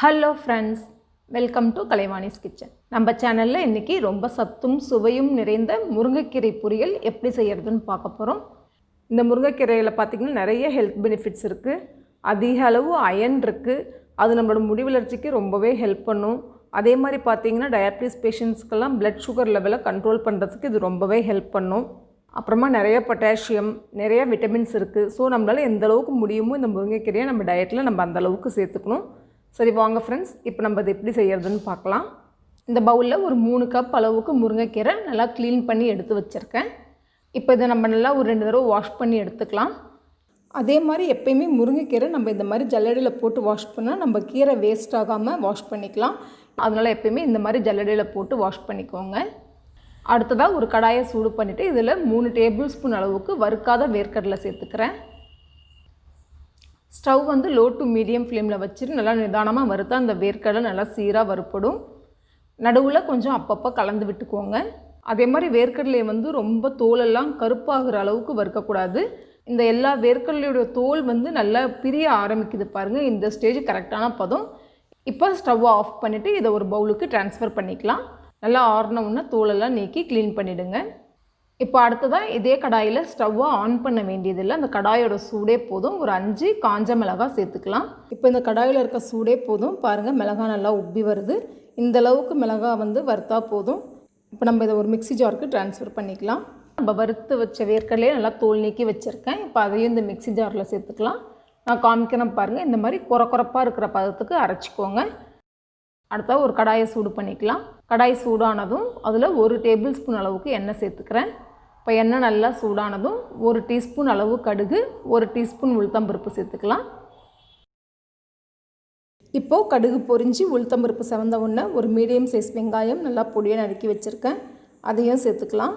Hello friends, welcome to Kalaivani's kitchen. நம்ம சேனலில் இன்றைக்கி ரொம்ப சத்தும் சுவையும் நிறைந்த முருங்கைக்கீரை பொரியல் எப்படி செய்கிறதுன்னு பார்க்க போகிறோம். இந்த முருங்கைக்கீரையில் பார்த்திங்கன்னா நிறைய ஹெல்த் பெனிஃபிட்ஸ் இருக்குது. அதிக அளவு அயன் இருக்குது. அது நம்மளோட முடி வளர்ச்சிக்கு ரொம்பவே ஹெல்ப் பண்ணும். அதே மாதிரி பார்த்திங்கன்னா டயபிட்டிஸ் பேஷண்ட்ஸ்க்கெல்லாம் பிளட் சுகர் லெவலை கண்ட்ரோல் பண்ணுறதுக்கு இது ரொம்பவே ஹெல்ப் பண்ணும். அப்புறமா நிறைய பொட்டாசியம், நிறைய விட்டமின்ஸ் இருக்குது. ஸோ நம்மளால் எந்த அளவுக்கு முடியுமோ இந்த முருங்கைக்கீரையை நம்ம டயட்டில் நம்ம அந்தளவுக்கு சேர்த்துக்கணும். சரி வாங்க ஃப்ரெண்ட்ஸ், இப்போ நம்ம அதை எப்படி செய்கிறதுன்னு பார்க்கலாம். இந்த பவுலில் ஒரு 3 கப் அளவுக்கு முருங்கைக்கீரை நல்லா க்ளீன் பண்ணி எடுத்து வச்சுருக்கேன். இப்போ இதை நம்ம நல்லா ஒரு 2 தடவை வாஷ் பண்ணி எடுத்துக்கலாம். அதே மாதிரி எப்போயுமே முருங்கைக்கீரை நம்ம இந்த மாதிரி ஜல்லடையில் போட்டு வாஷ் பண்ணால் நம்ம கீரை வேஸ்ட் ஆகாமல் வாஷ் பண்ணிக்கலாம். அதனால் எப்போயுமே இந்த மாதிரி ஜல்லடையில் போட்டு வாஷ் பண்ணிக்கோங்க. அடுத்ததாக ஒரு கடாயை சூடு பண்ணிவிட்டு இதில் 3 டேபிள் ஸ்பூன் அளவுக்கு வறுக்காத வேர்க்கடலை சேர்த்துக்கிறேன். ஸ்டவ் வந்து லோ டு மீடியம் ஃப்ளேமில் வச்சுட்டு நல்லா நிதானமாக வறுத்தா அந்த வேர்க்கடலை நல்லா சீராக வறுப்படும். நடுவில் கொஞ்சம் அப்பப்போ கலந்து விட்டுக்கோங்க. அதே மாதிரி வேர்க்கடலையை வந்து ரொம்ப தோலெல்லாம் கருப்பாகிற அளவுக்கு வறுக்கக்கூடாது. இந்த எல்லா வேர்க்கடலையோட தோல் வந்து நல்லா பிரிய ஆரம்பிக்குது பாருங்கள். இந்த ஸ்டேஜ் கரெக்டான பதம். இப்போ ஸ்டவ்வை ஆஃப் பண்ணிவிட்டு இதை ஒரு பவுலுக்கு ட்ரான்ஸ்ஃபர் பண்ணிக்கலாம். நல்லா ஆறின உடனே தோலெல்லாம் நீக்கி க்ளீன் பண்ணிவிடுங்க. இப்போ அடுத்ததாக இதே கடாயில் ஸ்டவ்வை ஆன் பண்ண வேண்டியதில்லை. அந்த கடாயோட சூடே போதும். ஒரு 5 காஞ்ச மிளகாய் சேர்த்துக்கலாம். இப்போ இந்த கடாயில் இருக்க சூடே போதும். பாருங்கள், மிளகாய் நல்லா உப்பி வருது. இந்த அளவுக்கு மிளகாய் வந்து வறுத்தா போதும். இப்போ நம்ம இதை ஒரு மிக்ஸி ஜாருக்கு ட்ரான்ஸ்ஃபர் பண்ணிக்கலாம். நம்ம வறுத்து வச்ச வேர்க்கடலையே நல்லா தோல் நீக்கி வச்சுருக்கேன். இப்போ அதையும் இந்த மிக்ஸி ஜாரில் சேர்த்துக்கலாம். நான் காமிக்கிறேன் பாருங்கள். இந்த மாதிரி குறப்பாக இருக்கிற பதத்துக்கு அரைச்சிக்கோங்க. அடுத்தா ஒரு கடாயை சூடு பண்ணிக்கலாம். கடாய் சூடானதும் அதில் 1 டேபிள் ஸ்பூன் அளவுக்கு எண்ணெய் சேர்த்துக்கிறேன். இப்போ எண்ணெய் நல்லா சூடானதும் 1 டீஸ்பூன் அளவு கடுகு, 1 டீஸ்பூன் உளுத்தம்பருப்பு சேர்த்துக்கலாம். இப்போது கடுகு பொரிஞ்சு உளுத்தம்பருப்பு செவந்த உடனே ஒரு மீடியம் சைஸ் வெங்காயம் நல்லா பொடியை நறுக்கி வச்சுருக்கேன், அதையும் சேர்த்துக்கலாம்.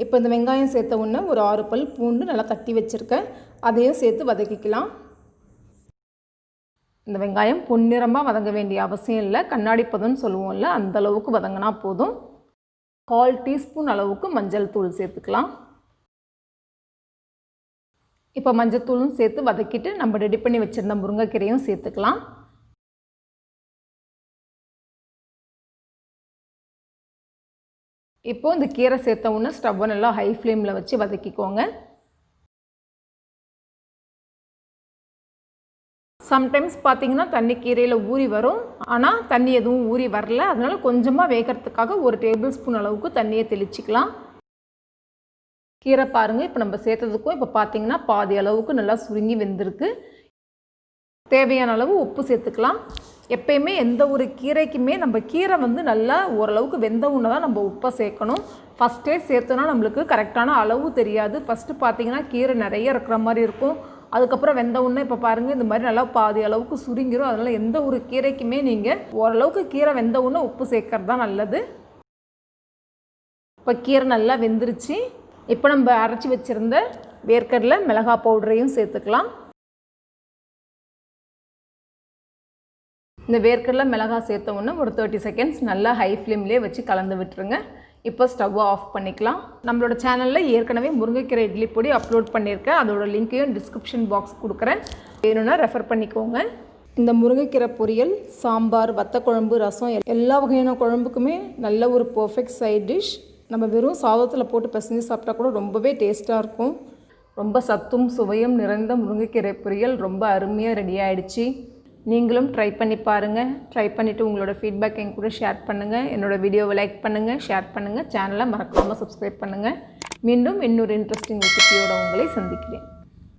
இப்போ இந்த வெங்காயம் சேர்த்த உடனே ஒரு 6 பல் பூண்டு நல்லா தட்டி வச்சுருக்கேன், அதையும் சேர்த்து வதக்கிக்கலாம். இந்த வெங்காயம் பொன்னிறமாக வதங்க வேண்டிய அவசியம் இல்லை. கண்ணாடி பதம்னு சொல்லுவோம்ல, அந்தளவுக்கு வதங்கினா போதும். 1/4 டீஸ்பூன் அளவுக்கு மஞ்சள் தூள் சேர்த்துக்கலாம். இப்போ மஞ்சள் தூளும் சேர்த்து வதக்கிட்டு நம்ம ரெடி பண்ணி வச்சுருந்த முருங்கைக்கீரையும் சேர்த்துக்கலாம். இப்போது இந்த கீரை சேர்த்த உடனே ஸ்டவ்வை நல்லா ஹை ஃப்ளேமில் வச்சு வதக்கிக்கோங்க. சம்டைம்ஸ் பார்த்திங்கன்னா தண்ணி கீரையில் ஊறி வரும், ஆனால் தண்ணி எதுவும் ஊறி வரல. அதனால் கொஞ்சமாக வேகிறதுக்காக 1 டேபிள் ஸ்பூன் அளவுக்கு தண்ணியை தெளிச்சிக்கலாம். கீரை பாருங்கள், இப்போ நம்ம சேர்த்ததுக்கும் இப்போ பார்த்திங்கன்னா பாதி அளவுக்கு நல்லா சுருங்கி வெந்திருக்கு. தேவையான அளவு உப்பு சேர்த்துக்கலாம். எப்பயுமே எந்த ஒரு கீரைக்குமே நம்ம கீரை வந்து நல்லா ஓரளவுக்கு வெந்த உடனே தான் நம்ம உப்பை சேர்க்கணும். ஃபஸ்ட்டே சேர்த்தோன்னா நம்மளுக்கு கரெக்டான அளவு தெரியாது. ஃபஸ்ட்டு பார்த்திங்கன்னா கீரை நிறைய இருக்கிற மாதிரி இருக்கும். அதுக்கப்புறம் வெந்த உடனே இப்போ பாருங்கள் இந்த மாதிரி நல்லா பாதி அளவுக்கு சுருங்கிடும். அதனால் எந்த ஒரு கீரைக்குமே நீங்கள் ஓரளவுக்கு கீரை வெந்த உடனே உப்பு சேர்க்கறது தான் நல்லது. இப்போ கீரை நல்லா வெந்துருச்சு. இப்போ நம்ம அரைச்சி வச்சுருந்த வேர்க்கடலை மிளகாய் பவுடரையும் சேர்த்துக்கலாம். இந்த வேர்க்கடலை மிளகாய் சேர்த்த உடனே ஒரு 30 செகண்ட்ஸ் நல்லா ஹை ஃப்ளேம்லேயே வச்சு கலந்து விட்டுருங்க. இப்போ ஸ்டவ்வை ஆஃப் பண்ணிக்கலாம். நம்மளோட சேனலில் ஏற்கனவே முருங்கைக்கீரை இட்லி பொடி அப்லோட் பண்ணியிருக்கேன். அதோட லிங்க்கையும் டிஸ்கிரிப்ஷன் பாக்ஸ் கொடுக்குறேன், வேணும்னா ரெஃபர் பண்ணிக்கோங்க. இந்த முருங்கைக்கீரை பொரியல் சாம்பார், வத்த குழம்பு, ரசம் எல்லா வகையான குழம்புக்குமே நல்ல ஒரு பர்ஃபெக்ட் சைட் டிஷ். நம்ம வெறும் சாதத்தில் போட்டு பிசைஞ்சு சாப்பிட்டா கூட ரொம்பவே டேஸ்ட்டாக இருக்கும். ரொம்ப சத்தும் சுவையும் நிறைந்த முருங்கைக்கீரை பொரியல் ரொம்ப அருமையாக ரெடி ஆகிடுச்சு. நீங்களும் ட்ரை பண்ணி பாருங்கள். ட்ரை பண்ணிவிட்டு உங்களோட ஃபீட்பேக் என் கூட ஷேர் பண்ணுங்கள். என்னோடய வீடியோவை லைக் பண்ணுங்கள், ஷேர் பண்ணுங்கள். சேனலை மறக்காமல் சப்ஸ்கிரைப் பண்ணுங்கள். மீண்டும் இன்னொரு இன்ட்ரெஸ்டிங் ரெசிபியோடு உங்களை சந்திக்கிறேன்.